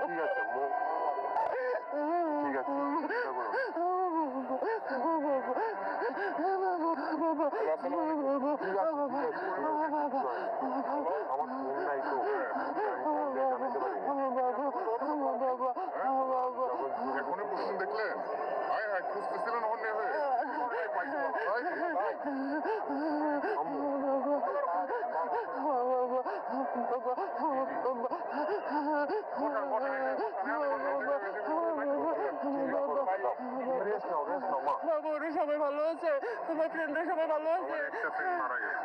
ঠিক আছে ঠিক আছে আমার ফোন নাই তো এখনই প্রশ্ন দেখলেন আয় হায় খুঁজতেছিলেন অন্য হয়ে সবাই ভালো আছে, তোমার ফ্রেন্ডরা সবাই ভালো আছে? একটা ফ্রেন্ড মারা গেছে।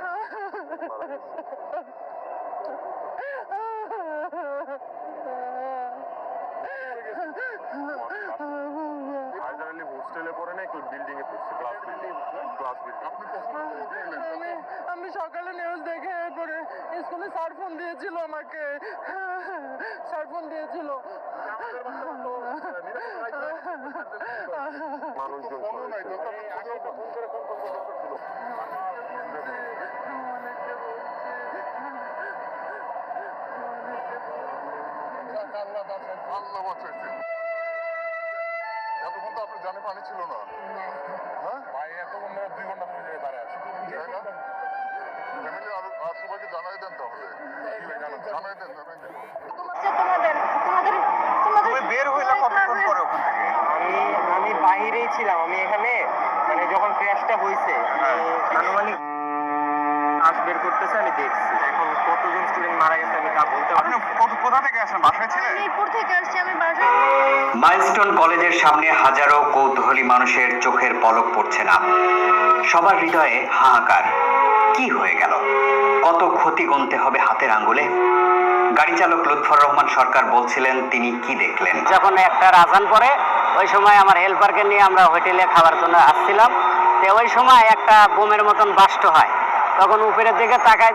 হোস্টেলে পড়ে না, একটু বিল্ডিং এ পড়ছে, ক্লাস বিল্ডিং। আপনি কখন আমি সকালে নিউজ দেখে এরপরে স্কুলে স্যার ফোন দিয়েছিল আমাকে, স্যার ফোন দিয়েছিল। মানুষজন আল্লাহ বাঁচাইছে। এতক্ষণ তো আপনার জানে পানি ছিল না। হ্যাঁ ভাই, এতক্ষণ 2 ঘন্টা ধরে জায়গায় দাঁড়ায় আছে, তাই না? ফ্যামিলি আর সবাইকে জানাই দেন তাহলে। জানাই দেন। তুমি বের হইলা কতক্ষণ পরে ওখান থেকে? আমি বাইরেই ছিলাম। আমি এখানে মানে যখন ক্র্যাশটা হয়েছে আনুমানিক বের করতেছে, আমি দেখছি। এখন কতজন স্টুডেন্ট মারা গেছে আমি তা বলতে পারি না। কোথা থেকে আসেন? বাসায় ছিলেন? মিরপুর থেকে আসছি আমি বাসায়। মাইলস্টোন কলেজের সামনে হাজারো কৌতূহলী মানুষের চোখের পলক পড়ছে না। সবার হৃদয়ে হাহাকার। কি হয়ে গেল? কত ক্ষতি গুনতে হবে হাতের আঙ্গুলে? গাড়ি চালক লুৎফর রহমান সরকার বলছিলেন তিনি কি দেখলেন। যখন একটা আজান পরে ওই সময় আমার হেল্পারকে নিয়ে আমরা হোটেলে খাবার জন্য আসছিলাম। তো ওই সময় একটা বোমের মতন বাস্ট হয়, তখন উপরের দিকে তাকায়